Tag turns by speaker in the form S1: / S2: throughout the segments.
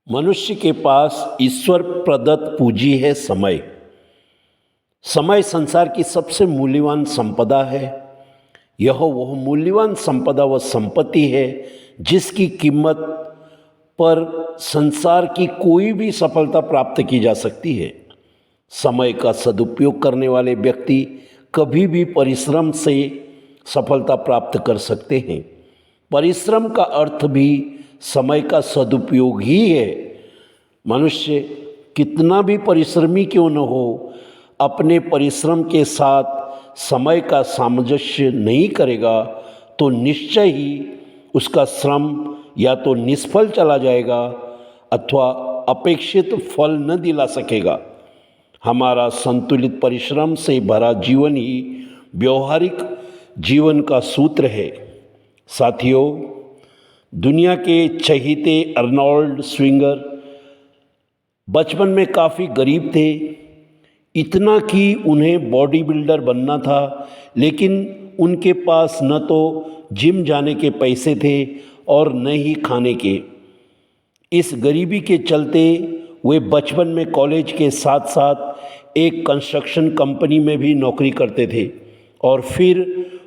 S1: मनुष्य के पास ईश्वर प्रदत्त पूंजी है समय। समय संसार की सबसे मूल्यवान संपदा है। यह वह मूल्यवान संपदा व संपत्ति है जिसकी कीमत पर संसार की कोई भी सफलता प्राप्त की जा सकती है। समय का सदुपयोग करने वाले व्यक्ति कभी भी परिश्रम से सफलता प्राप्त कर सकते हैं। परिश्रम का अर्थ भी समय का सदुपयोग ही है। मनुष्य कितना भी परिश्रमी क्यों न हो, अपने परिश्रम के साथ समय का सामंजस्य नहीं करेगा तो निश्चय ही उसका श्रम या तो निष्फल चला जाएगा अथवा अपेक्षित फल न दिला सकेगा। हमारा संतुलित परिश्रम से भरा जीवन ही व्यवहारिक जीवन का सूत्र है। साथियों, दुनिया के चहेते अर्नोल्ड श्विंगर बचपन में काफ़ी गरीब थे, इतना कि उन्हें बॉडी बिल्डर बनना था, लेकिन उनके पास न तो जिम जाने के पैसे थे और न ही खाने के। इस गरीबी के चलते वे बचपन में कॉलेज के साथ साथ एक कंस्ट्रक्शन कंपनी में भी नौकरी करते थे और फिर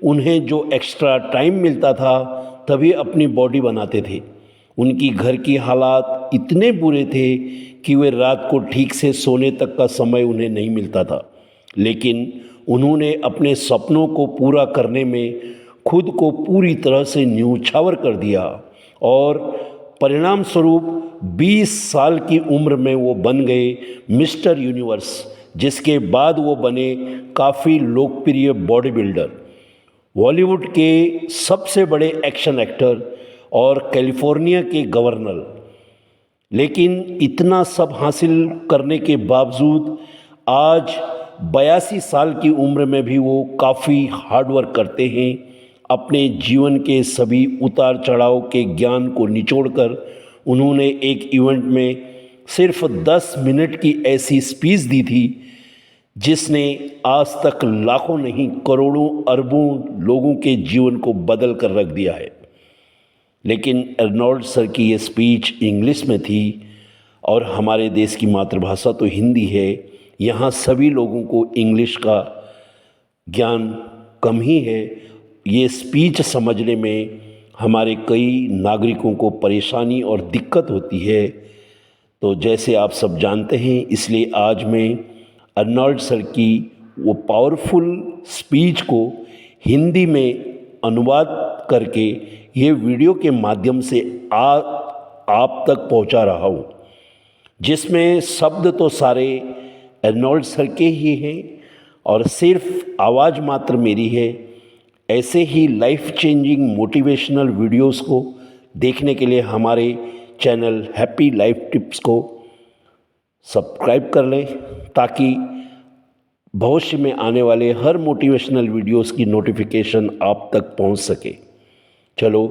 S1: उन्हें जो एक्स्ट्रा टाइम मिलता था तभी अपनी बॉडी बनाते थे। उनकी घर की हालात इतने बुरे थे कि वे रात को ठीक से सोने तक का समय उन्हें नहीं मिलता था, लेकिन उन्होंने अपने सपनों को पूरा करने में खुद को पूरी तरह से न्यौछावर कर दिया और परिणाम स्वरूप 20 साल की उम्र में वो बन गए मिस्टर यूनिवर्स, जिसके बाद वो बने काफ़ी लोकप्रिय बॉडी बिल्डर, बॉलीवुड के सबसे बड़े एक्शन एक्टर और कैलिफोर्निया के गवर्नर। लेकिन इतना सब हासिल करने के बावजूद आज 82 साल की उम्र में भी वो काफ़ी हार्डवर्क करते हैं। अपने जीवन के सभी उतार चढ़ाव के ज्ञान को निचोड़कर उन्होंने एक इवेंट में सिर्फ 10 मिनट की ऐसी स्पीच दी थी जिसने आज तक लाखों नहीं करोड़ों अरबों लोगों के जीवन को बदल कर रख दिया है। लेकिन अर्नोल्ड सर की ये स्पीच इंग्लिश में थी और हमारे देश की मातृभाषा तो हिंदी है। यहाँ सभी लोगों को इंग्लिश का ज्ञान कम ही है। ये स्पीच समझने में हमारे कई नागरिकों को परेशानी और दिक्कत होती है। तो जैसे आप सब जानते हैं, इसलिए आज मैं अर्नोल्ड सर की वो पावरफुल स्पीच को हिंदी में अनुवाद करके ये वीडियो के माध्यम से आप तक पहुंचा रहा हूं, जिसमें शब्द तो सारे अर्नोल्ड सर के ही हैं और सिर्फ आवाज़ मात्र मेरी है। ऐसे ही लाइफ चेंजिंग मोटिवेशनल वीडियोस को देखने के लिए हमारे चैनल हैप्पी लाइफ टिप्स को सब्सक्राइब कर लें ताकि भविष्य में आने वाले हर मोटिवेशनल वीडियोस की नोटिफिकेशन आप तक पहुंच सके। चलो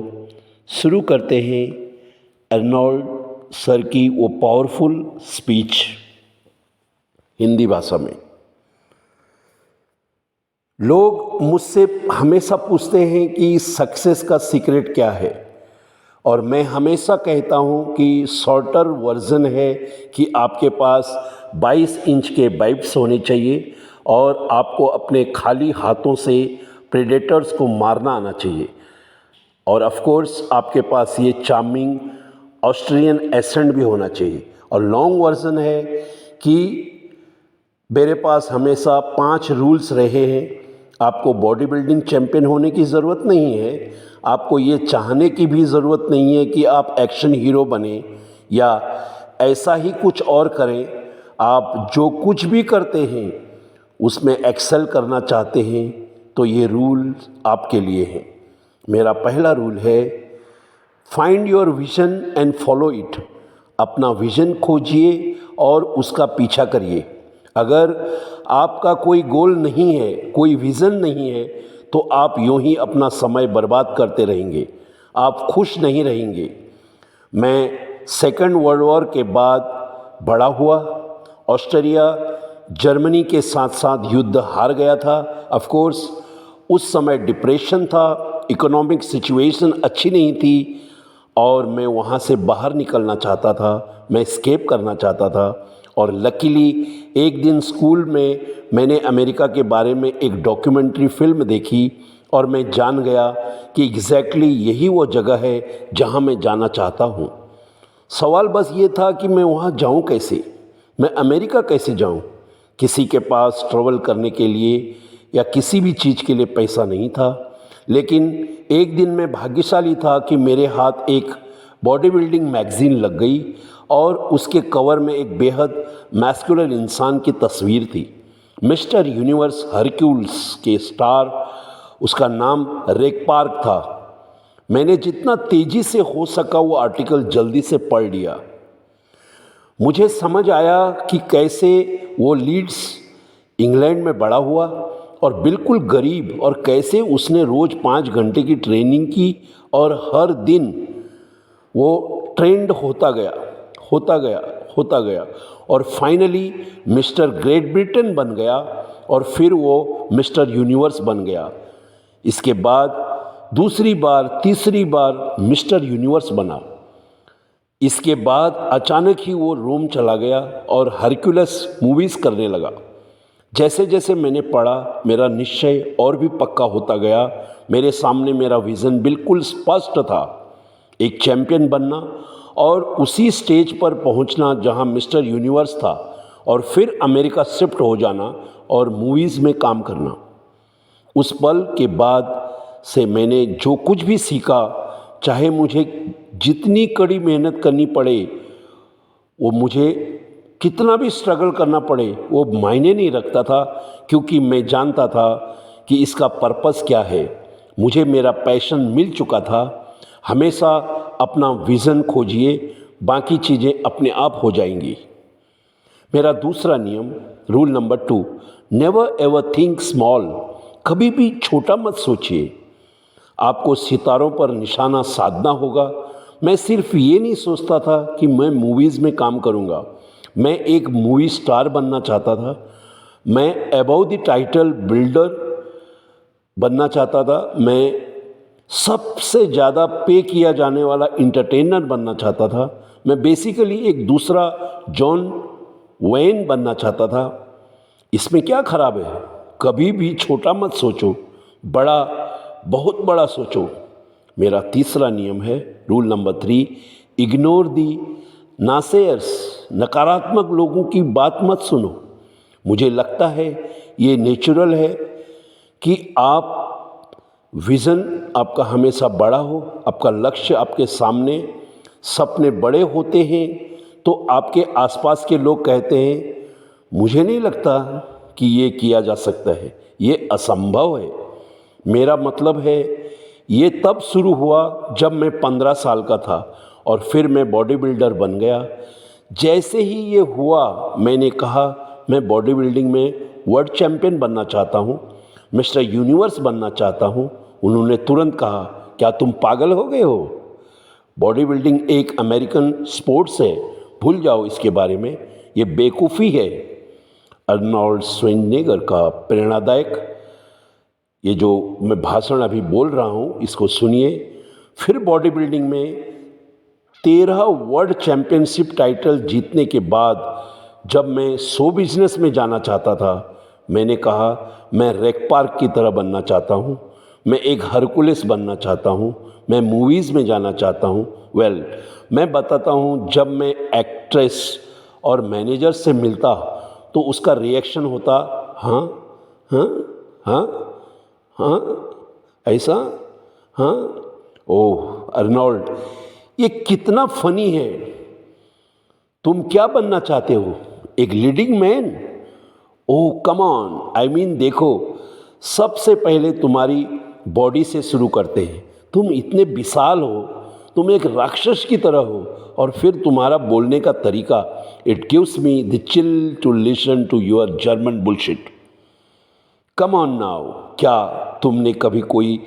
S1: शुरू करते हैं अर्नोल्ड सर की वो पावरफुल स्पीच हिंदी भाषा में। लोग मुझसे हमेशा पूछते हैं कि सक्सेस का सीक्रेट क्या है, और मैं हमेशा कहता हूं कि शॉर्टर वर्जन है कि आपके पास 22 इंच के बाइप्स होने चाहिए और आपको अपने खाली हाथों से प्रेडेटर्स को मारना आना चाहिए, और ऑफ कोर्स आपके पास ये चार्मिंग ऑस्ट्रियन एसेंट भी होना चाहिए। और लॉन्ग वर्जन है कि मेरे पास हमेशा 5 रूल्स रहे हैं। आपको बॉडी बिल्डिंग चैम्पियन होने की ज़रूरत नहीं है, आपको ये चाहने की भी ज़रूरत नहीं है कि आप एक्शन हीरो बने या ऐसा ही कुछ और करें। आप जो कुछ भी करते हैं उसमें एक्सेल करना चाहते हैं तो ये रूल आपके लिए हैं। मेरा पहला रूल है, find your vision and follow it. अपना विजन खोजिए और उसका पीछा करिए। अगर आपका कोई गोल नहीं है, कोई विज़न नहीं है, तो आप यूं ही अपना समय बर्बाद करते रहेंगे, आप खुश नहीं रहेंगे। मैं सेकेंड वर्ल्ड वॉर के बाद बड़ा हुआ। ऑस्ट्रिया जर्मनी के साथ साथ युद्ध हार गया था। ऑफ कोर्स उस समय डिप्रेशन था, इकोनॉमिक सिचुएशन अच्छी नहीं थी और मैं वहाँ से बाहर निकलना चाहता था, मैं एस्केप करना चाहता था। और लकीली एक दिन स्कूल में मैंने अमेरिका के बारे में एक डॉक्यूमेंट्री फिल्म देखी और मैं जान गया कि एग्जैक्टली यही वो जगह है जहाँ मैं जाना चाहता हूँ। सवाल बस ये था कि मैं वहाँ जाऊँ कैसे, मैं अमेरिका कैसे जाऊँ। किसी के पास ट्रैवल करने के लिए या किसी भी चीज़ के लिए पैसा नहीं था। लेकिन एक दिन मैं भाग्यशाली था कि मेरे हाथ एक बॉडी बिल्डिंग मैगज़ीन लग गई और उसके कवर में एक बेहद मैस्कुलर इंसान की तस्वीर थी। मिस्टर यूनिवर्स हरक्यूल्स के स्टार, उसका नाम रेक पार्क था। मैंने जितना तेज़ी से हो सका वो आर्टिकल जल्दी से पढ़ लिया। मुझे समझ आया कि कैसे वो लीड्स इंग्लैंड में बड़ा हुआ और बिल्कुल गरीब, और कैसे उसने रोज़ 5 घंटे की ट्रेनिंग की और हर दिन वो ट्रेंड होता गया होता गया होता गया और फाइनली मिस्टर ग्रेट ब्रिटेन बन गया और फिर वो मिस्टर यूनिवर्स बन गया। इसके बाद दूसरी बार, तीसरी बार मिस्टर यूनिवर्स बना। इसके बाद अचानक ही वो रोम चला गया और हरक्यूलस मूवीज़ करने लगा। जैसे जैसे मैंने पढ़ा मेरा निश्चय और भी पक्का होता गया। मेरे सामने मेरा विज़न बिल्कुल स्पष्ट था, एक चैम्पियन बनना और उसी स्टेज पर पहुंचना जहां मिस्टर यूनिवर्स था, और फिर अमेरिका शिफ्ट हो जाना और मूवीज़ में काम करना। उस पल के बाद से मैंने जो कुछ भी सीखा, चाहे मुझे जितनी कड़ी मेहनत करनी पड़े, वो मुझे कितना भी स्ट्रगल करना पड़े, वो मायने नहीं रखता था, क्योंकि मैं जानता था कि इसका पर्पस क्या है। मुझे मेरा पैशन मिल चुका था। हमेशा अपना विज़न खोजिए, बाकी चीज़ें अपने आप हो जाएंगी। मेरा दूसरा नियम, rule number 2, never ever think small. कभी भी छोटा मत सोचिए। आपको सितारों पर निशाना साधना होगा। मैं सिर्फ ये नहीं सोचता था कि मैं मूवीज़ में काम करूँगा, मैं एक मूवी स्टार बनना चाहता था। मैं अबव द टाइटल बिल्डर बनना चाहता था। मैं सबसे ज़्यादा पे किया जाने वाला इंटरटेनर बनना चाहता था। मैं बेसिकली एक दूसरा जॉन वेन बनना चाहता था। इसमें क्या खराब है? कभी भी छोटा मत सोचो, बड़ा, बहुत बड़ा सोचो। मेरा तीसरा नियम है, रूल नंबर 3, इग्नोर दी नासेयर्स। नकारात्मक लोगों की बात मत सुनो। मुझे लगता है ये नेचुरल है कि आप विज़न आपका हमेशा बड़ा हो, आपका लक्ष्य आपके सामने, सपने बड़े होते हैं तो आपके आसपास के लोग कहते हैं मुझे नहीं लगता कि ये किया जा सकता है, ये असंभव है। मेरा मतलब है ये तब शुरू हुआ जब मैं 15 साल का था और फिर मैं बॉडी बिल्डर बन गया। जैसे ही ये हुआ मैंने कहा मैं बॉडी बिल्डिंग में वर्ल्ड चैम्पियन बनना चाहता हूँ, मिस्टर यूनिवर्स बनना चाहता हूँ। उन्होंने तुरंत कहा क्या तुम पागल हो गए हो? बॉडी बिल्डिंग एक अमेरिकन स्पोर्ट्स है, भूल जाओ इसके बारे में, ये बेवकूफ़ी है। अर्नोल्ड श्वार्ज़नेगर का प्रेरणादायक ये जो मैं भाषण अभी बोल रहा हूँ इसको सुनिए। फिर बॉडी बिल्डिंग में 13 वर्ल्ड चैम्पियनशिप टाइटल जीतने के बाद जब मैं शो बिजनेस में जाना चाहता था, मैंने कहा मैं रेक पार्क की तरह बनना चाहता हूँ, मैं एक हरकुलिस बनना चाहता हूँ, मैं मूवीज़ में जाना चाहता हूँ। मैं बताता हूँ, जब मैं एक्ट्रेस और मैनेजर से मिलता तो उसका रिएक्शन होता हाँ हाँ हाँ हाँ ऐसा, हाँ ओह अर्नोल्ड ये कितना फनी है। तुम क्या बनना चाहते हो? एक leading man? Oh come on, I mean देखो, सबसे पहले तुम्हारी बॉडी से शुरू करते हैं। तुम इतने विशाल हो, तुम एक राक्षस की तरह हो, और फिर तुम्हारा बोलने का तरीका, it gives me the chill to listen to your German bullshit. Come on now, क्या तुमने कभी कोई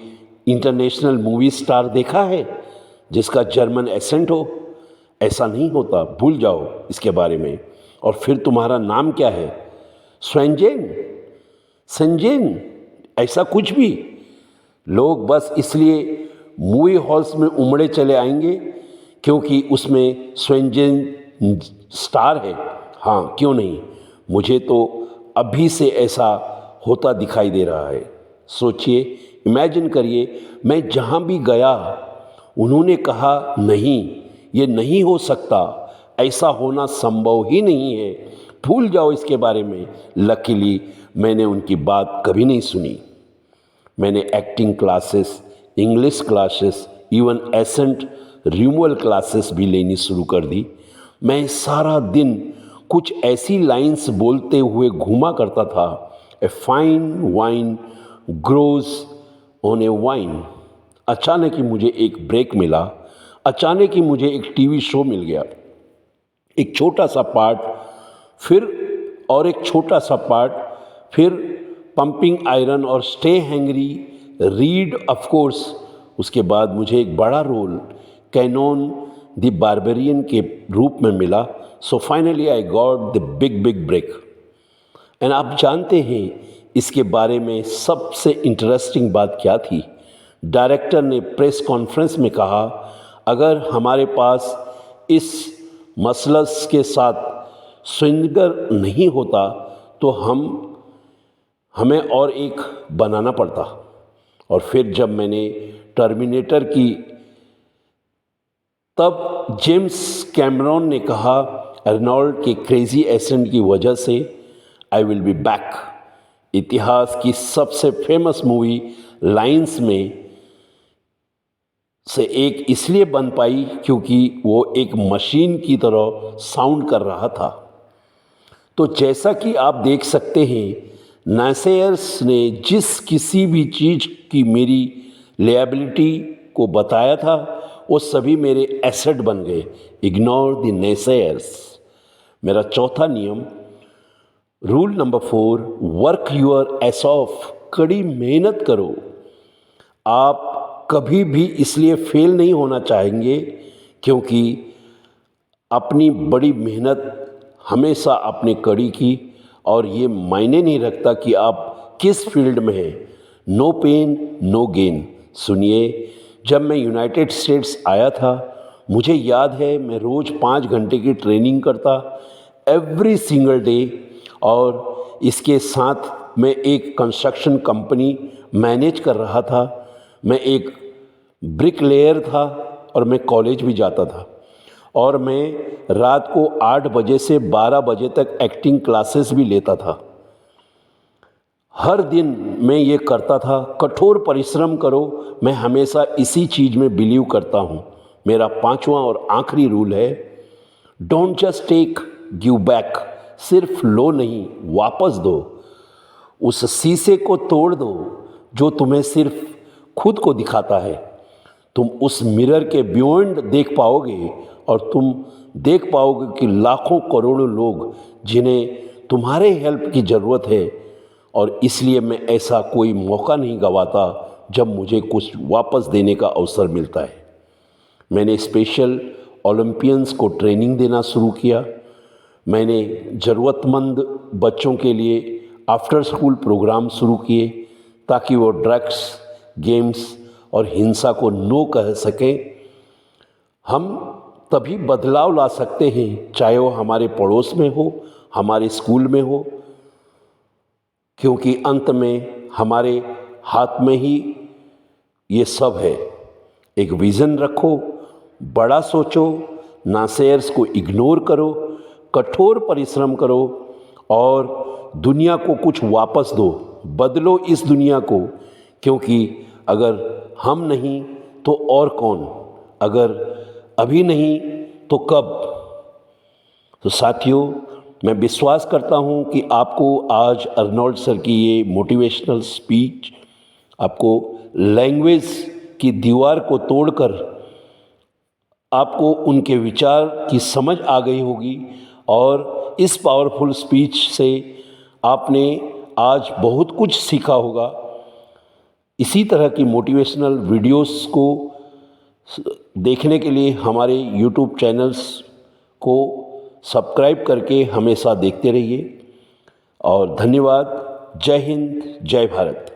S1: इंटरनेशनल मूवी स्टार देखा है जिसका जर्मन एसेंट हो? ऐसा नहीं होता, भूल जाओ इसके बारे में। और फिर तुम्हारा नाम क्या है? स्वैंजेन, संजेन, ऐसा कुछ भी। लोग बस इसलिए मूवी हॉल्स में उमड़े चले आएंगे क्योंकि उसमें स्वेंजन स्टार है। हाँ, क्यों नहीं, मुझे तो अभी से ऐसा होता दिखाई दे रहा है। सोचिए, इमेजिन करिए, मैं जहाँ भी गया उन्होंने कहा नहीं, ये नहीं हो सकता, ऐसा होना संभव ही नहीं है, भूल जाओ इसके बारे में। लकीली मैंने उनकी बात कभी नहीं सुनी। मैंने acting classes, English classes, even accent removal classes भी लेनी शुरू कर दी। मैं सारा दिन कुछ ऐसी लाइंस बोलते हुए घूमा करता था, a fine wine grows on A wine. अचानक ही मुझे एक ब्रेक मिला, अचानक ही मुझे एक टीवी शो मिल गया, एक छोटा सा पार्ट, फिर और एक छोटा सा पार्ट, फिर पंपिंग आयरन और stay hangry, read of course. उसके बाद मुझे एक बड़ा रोल कैनोन द बारबेरियन के रूप में मिला। So finally I got the big break. And आप जानते हैं इसके बारे में सबसे इंटरेस्टिंग बात क्या थी? डायरेक्टर ने प्रेस कॉन्फ्रेंस में कहा, अगर हमारे पास इस मसलस के साथ स्विंगर नहीं होता तो हमें और एक बनाना पड़ता। और फिर जब मैंने टर्मिनेटर की, तब जेम्स कैमरॉन ने कहा, अर्नोल्ड के क्रेजी एसेंट की वजह से आई विल बी बैक। इतिहास की सबसे फेमस मूवी लाइन्स में से एक इसलिए बन पाई क्योंकि वो एक मशीन की तरह साउंड कर रहा था। तो जैसा कि आप देख सकते हैं, नासेयर्स ने जिस किसी भी चीज़ की मेरी लिएबिलिटी को बताया था, वो सभी मेरे एसेट बन गए। Ignore the naysayers. मेरा चौथा नियम, rule number 4, work your S of. कड़ी मेहनत करो। आप कभी भी इसलिए फेल नहीं होना चाहेंगे क्योंकि अपनी बड़ी मेहनत हमेशा आपने कड़ी की, और ये मायने नहीं रखता कि आप किस फील्ड में हैं। No pain no gain. सुनिए, जब मैं यूनाइटेड स्टेट्स आया था, मुझे याद है मैं रोज़ 5 घंटे की ट्रेनिंग करता, एवरी सिंगल डे। और इसके साथ मैं एक कंस्ट्रक्शन कंपनी मैनेज कर रहा था। मैं एक ब्रिक लेयर था और मैं कॉलेज भी जाता था। और मैं रात को 8 बजे से 12 बजे तक एक्टिंग क्लासेस भी लेता था। हर दिन मैं ये करता था, कठोर परिश्रम करो। मैं हमेशा इसी चीज़ में बिलीव करता हूँ। मेरा 5वां और आखिरी रूल है, don't just take, give back. सिर्फ लो नहीं, वापस दो। उस शीशे को तोड़ दो जो तुम्हें सिर्फ खुद को दिखाता है। तुम उस मिरर के बियॉन्ड देख पाओगे और तुम देख पाओगे कि लाखों करोड़ों लोग जिन्हें तुम्हारे हेल्प की ज़रूरत है। और इसलिए मैं ऐसा कोई मौका नहीं गंवाता जब मुझे कुछ वापस देने का अवसर मिलता है। मैंने स्पेशल ओलंपियंस को ट्रेनिंग देना शुरू किया। मैंने ज़रूरतमंद बच्चों के लिए आफ्टर स्कूल प्रोग्राम शुरू किए ताकि वो ड्रग्स, गेम्स और हिंसा को नो कह सकें। हम तभी बदलाव ला सकते हैं, चाहे वो हमारे पड़ोस में हो, हमारे स्कूल में हो, क्योंकि अंत में हमारे हाथ में ही ये सब है। एक विज़न रखो, बड़ा सोचो, नासेयर्स को इग्नोर करो, कठोर परिश्रम करो और दुनिया को कुछ वापस दो। बदलो इस दुनिया को, क्योंकि अगर हम नहीं तो और कौन? अगर अभी नहीं तो कब? तो साथियों, मैं विश्वास करता हूं कि आपको आज अर्नोल्ड सर की ये मोटिवेशनल स्पीच आपको लैंग्वेज की दीवार को तोड़कर आपको उनके विचार की समझ आ गई होगी। और इस पावरफुल स्पीच से आपने आज बहुत कुछ सीखा होगा। इसी तरह की मोटिवेशनल वीडियोस को देखने के लिए हमारे YouTube चैनल्स को सब्सक्राइब करके हमेशा देखते रहिए। और धन्यवाद। जय हिंद, जय भारत।